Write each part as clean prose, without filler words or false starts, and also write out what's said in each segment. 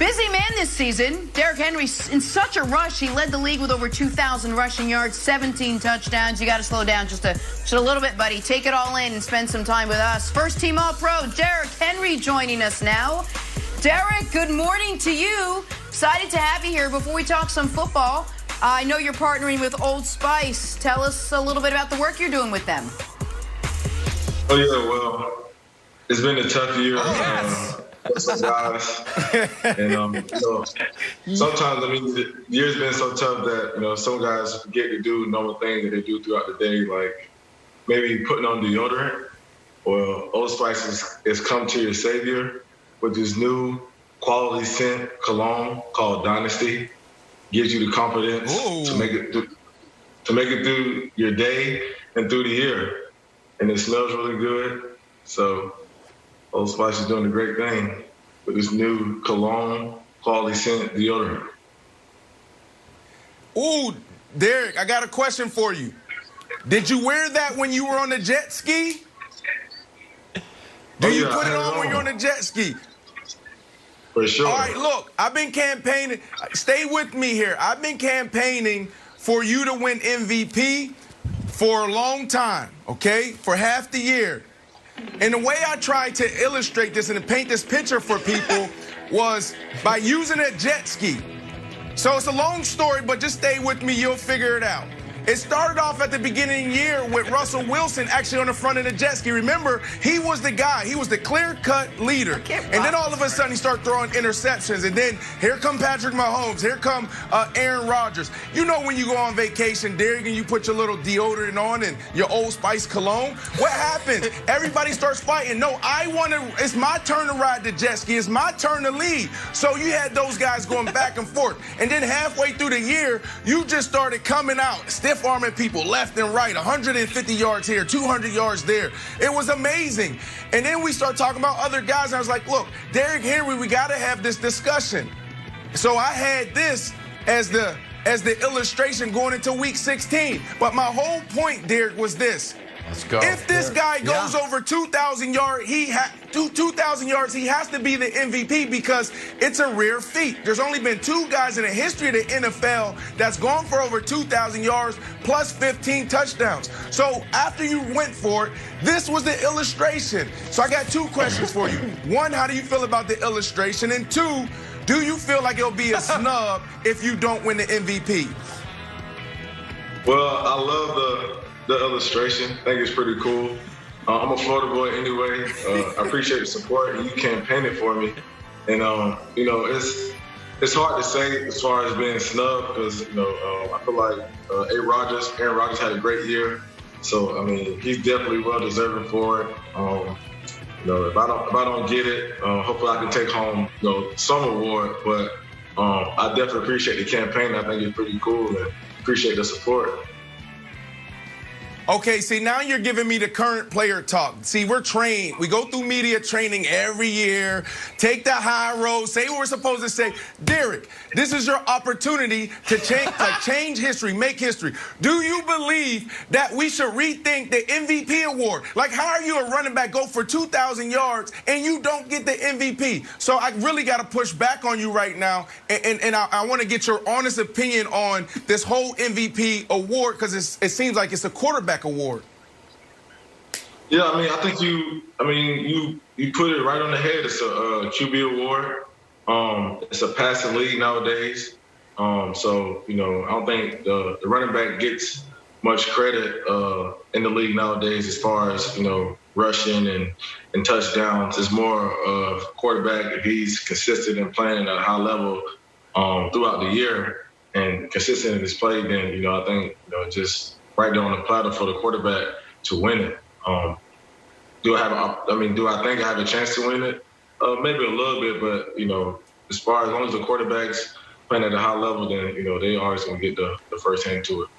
Busy man this season. Derrick Henry in such a rush. He led the league with over 2,000 rushing yards, 17 touchdowns. You got to slow down just a little bit, buddy. Take it all in and spend some time with us. First team All-Pro, Derrick Henry joining us now. Derrick, good morning to you. Excited to have you here. Before we talk some football, I know you're partnering with Old Spice. Tell us a little bit about the work you're doing with them. Oh, yeah, well, it's been a tough year. For some guys, and sometimes the year's been so tough that some guys forget to do normal things that they do throughout the day, like maybe putting on deodorant. Well, Old Spice has come to your savior with this new quality scent cologne called Dynasty. Gives you the confidence to make it through your day and through the year, and it smells really good. So Old Spice is doing a great thing with this new cologne, quality scent deodorant. Ooh, Derrick, I got a question for you. Did you wear that when you were on the jet ski? Do you put it on when you're on the jet ski? For sure. All right, look, I've been campaigning. Stay with me here. I've been campaigning for you to win MVP for a long time, okay? For half the year. And the way I tried to illustrate this and to paint this picture for people was by using a jet ski. So it's a long story, but just stay with me, you'll figure it out. It started off at the beginning of the year with Russell Wilson actually on the front of the jet ski. Remember, he was the guy. He was the clear-cut leader. And then all of a sudden, he started throwing interceptions. And then here come Patrick Mahomes. Here come Aaron Rodgers. You know when you go on vacation, Derrick, and you put your little deodorant on and your Old Spice cologne? What happens? Everybody starts fighting. No, it's my turn to ride the jet ski. It's my turn to lead. So you had those guys going back and forth. And then halfway through the year, you just started coming out, stiff-arming people left and right, 150 yards here, 200 yards there. It was amazing. And then we start talking about other guys, and I was like, look, Derrick Henry, we got to have this discussion. So I had this as the illustration going into week 16. But my whole point, Derrick, was this. Let's go. If this guy goes over 2,000 yards, he has to be the MVP because it's a rare feat. There's only been 2 guys in the history of the NFL that's gone for over 2,000 yards plus 15 touchdowns. So after you went for it, this was the illustration. So I got 2 questions for you. 1, how do you feel about the illustration? And 2, do you feel like it'll be a snub if you don't win the MVP? Well, I love the illustration. I think it's pretty cool. I'm a Florida boy anyway. I appreciate the support, and you campaigned for me. And it's hard to say as far as being snubbed because I feel like Aaron Rodgers had a great year. So I mean, he's definitely well deserving for it. If I don't get it, hopefully I can take home some award. But I definitely appreciate the campaign. I think it's pretty cool and appreciate the support. Okay, see, now you're giving me the current player talk. See, we're trained. We go through media training every year, take the high road, say what we're supposed to say. Derrick, this is your opportunity to change history, make history. Do you believe that we should rethink the MVP award? Like, how are you a running back, go for 2,000 yards, and you don't get the MVP? So I really got to push back on you right now, and I want to get your honest opinion on this whole MVP award because it seems like it's a quarterback award. Yeah, I mean, I think you put it right on the head. It's a QB award. It's a passing league nowadays. So I don't think the running back gets much credit in the league nowadays as far as rushing and touchdowns. It's more of quarterback if he's consistent in playing at a high level throughout the year and consistent in his play. Then I think just right there on the platter for the quarterback to win it. Do I think I have a chance to win it? Maybe a little bit, but as long as the quarterback's playing at a high level, then they always gonna get the first hand to it.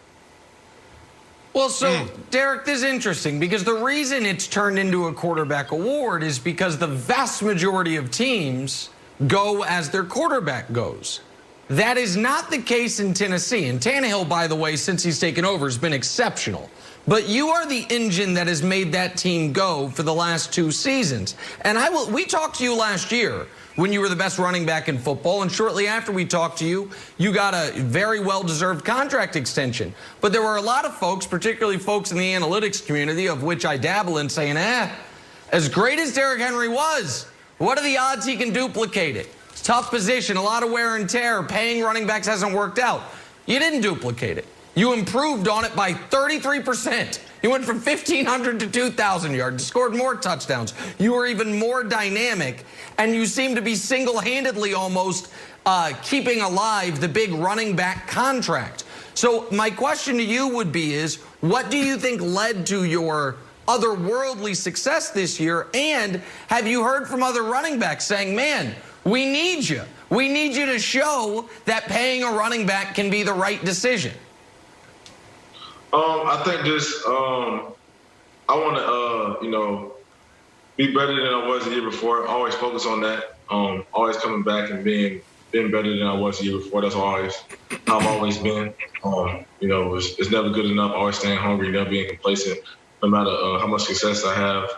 Well, so Derrick, this is interesting because the reason it's turned into a quarterback award is because the vast majority of teams go as their quarterback goes. That is not the case in Tennessee. And Tannehill, by the way, since he's taken over, has been exceptional. but you are the engine that has made that team go for the last 2 seasons. And we talked to you last year when you were the best running back in football, and shortly after we talked to you, you got a very well-deserved contract extension. But there were a lot of folks, particularly folks in the analytics community, of which I dabble in, saying, as great as Derrick Henry was, what are the odds he can duplicate it? It's a tough position, a lot of wear and tear. Paying running backs hasn't worked out. You didn't duplicate it. You improved on it by 33%. You went from 1,500 to 2,000 yards, scored more touchdowns. You were even more dynamic, and you seem to be single-handedly almost keeping alive the big running back contract. So my question to you would be what do you think led to your otherworldly success this year? And have you heard from other running backs saying, man, we need you. We need you to show that paying a running back can be the right decision? I think just I want to, be better than I was the year before. Always focus on that. Always coming back and being better than I was the year before. That's always how I've always been. It's never good enough. Always staying hungry, never being complacent, no matter how much success I have.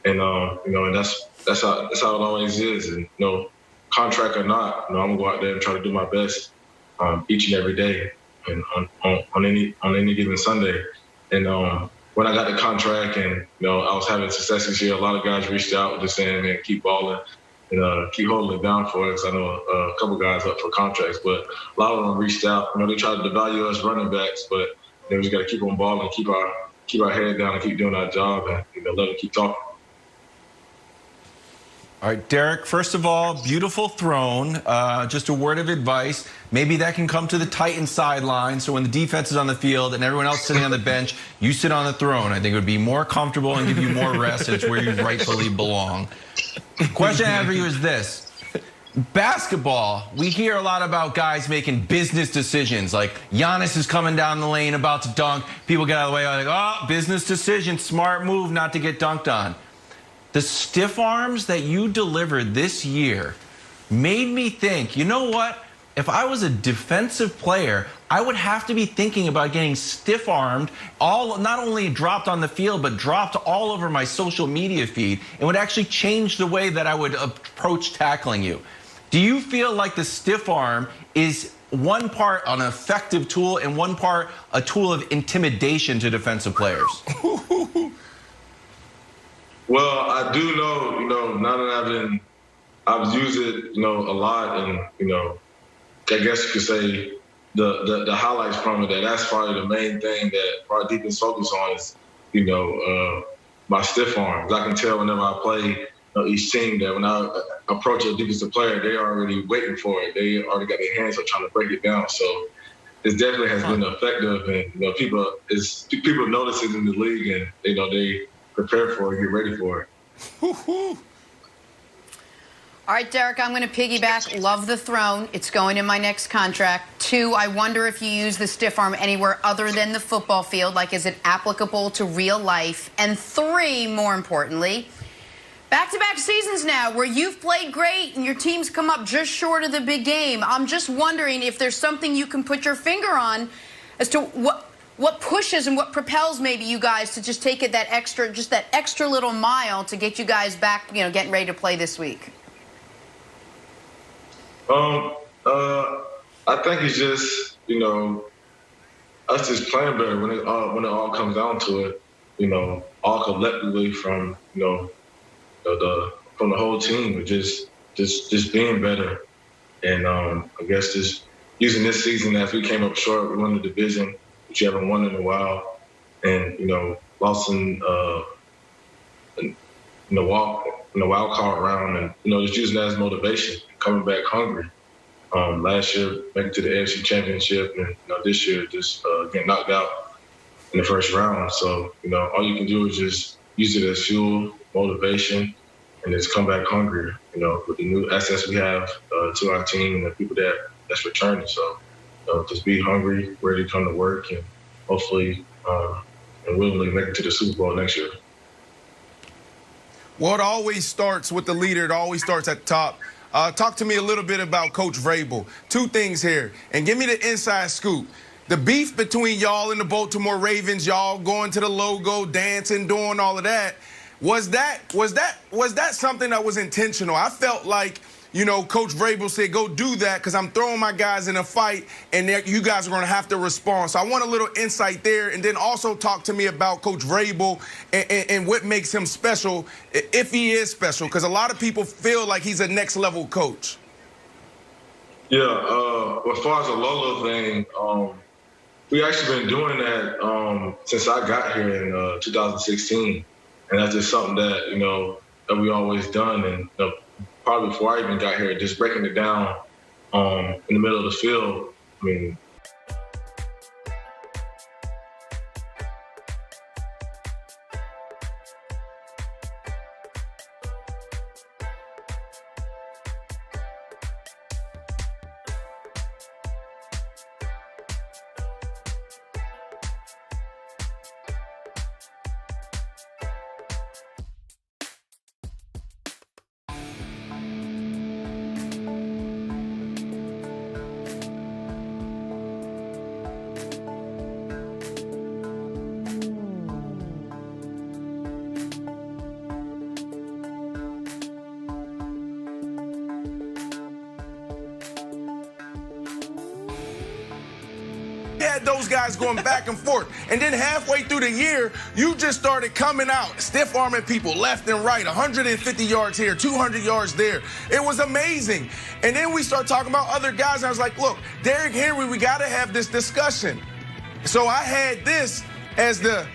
And and that's how it always is. And contract or not, I'm gonna go out there and try to do my best each and every day. And on any given Sunday. And when I got the contract and I was having success this year, a lot of guys reached out just saying, man, keep balling and keep holding it down for us. I know a couple guys up for contracts, but a lot of them reached out. They tried to devalue us running backs, but we just got to keep on balling, keep our head down, and keep doing our job, and let them keep talking. All right, Derrick, first of all, beautiful throne. Just a word of advice. Maybe that can come to the Titans sideline, so when the defense is on the field and everyone else sitting on the bench, you sit on the throne. I think it would be more comfortable and give you more rest. It's where you rightfully belong. Question I have for you is this. Basketball, we hear a lot about guys making business decisions, like Giannis is coming down the lane about to dunk. People get out of the way, like, oh, business decision, smart move not to get dunked on. The stiff arms that you delivered this year made me think, you know what? If I was a defensive player, I would have to be thinking about getting stiff-armed, not only dropped on the field, but dropped all over my social media feed. It would actually change the way that I would approach tackling you. Do you feel like the stiff arm is one part an effective tool and one part a tool of intimidation to defensive players? Well, I do know, now that I've used it, a lot, and, I guess you could say the highlights from it, that's probably the main thing that our defense focus on is, my stiff arms. I can tell whenever I play each team that when I approach a defensive player, they're already waiting for it. They already got their hands up trying to break it down. So it definitely has been effective, and people notice it in the league, and they prepare for it, get ready for it. All right, Derrick, I'm going to piggyback. Love the throne. It's going in my next contract. 2, I wonder if you use the stiff arm anywhere other than the football field. Like, is it applicable to real life? And 3, more importantly, back-to-back seasons now where you've played great and your team's come up just short of the big game. I'm just wondering if there's something you can put your finger on as to what pushes and what propels maybe you guys to just take it that extra little mile to get you guys back, getting ready to play this week. I think it's just, us just playing better when it all comes down to it, all collectively from, from the whole team, just being better. And I guess just using this season as we came up short, we won the division, which you haven't won in a while, and, lost in the wild card round, and, just using that as motivation, coming back hungry. Last year, making to the AFC Championship, and this year just getting knocked out in the first round. So all you can do is just use it as fuel, motivation, and just come back hungry. With the new assets we have to our team and the people that's returning. So just be hungry, ready to come to work, and hopefully and willingly make it to the Super Bowl next year. Well, it always starts with the leader. It always starts at the top. Talk to me a little bit about Coach Vrabel. 2 things here, and give me the inside scoop. the beef between y'all and the Baltimore Ravens, y'all going to the logo, dancing, doing all of that, was that something that was intentional? I felt like, you know, Coach Vrabel said, go do that because I'm throwing my guys in a fight and you guys are going to have to respond. So I want a little insight there, and then also talk to me about Coach Vrabel and what makes him special, if he is special, because a lot of people feel like he's a next-level coach. Yeah, as far as the logo thing, we actually been doing that since I got here in 2016, and that's just something that, you know, that we always done, and probably before I even got here, just breaking it down in the middle of the field. I mean, had those guys going back and forth. And then halfway through the year, you just started coming out, stiff-arming people left and right, 150 yards here, 200 yards there. It was amazing. And then we start talking about other guys, and I was like, look, Derrick Henry, we got to have this discussion. So I had this as the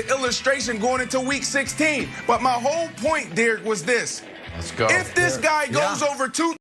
illustration going into week 16. But my whole point, Derrick, was this. Let's go. If this guy goes over 2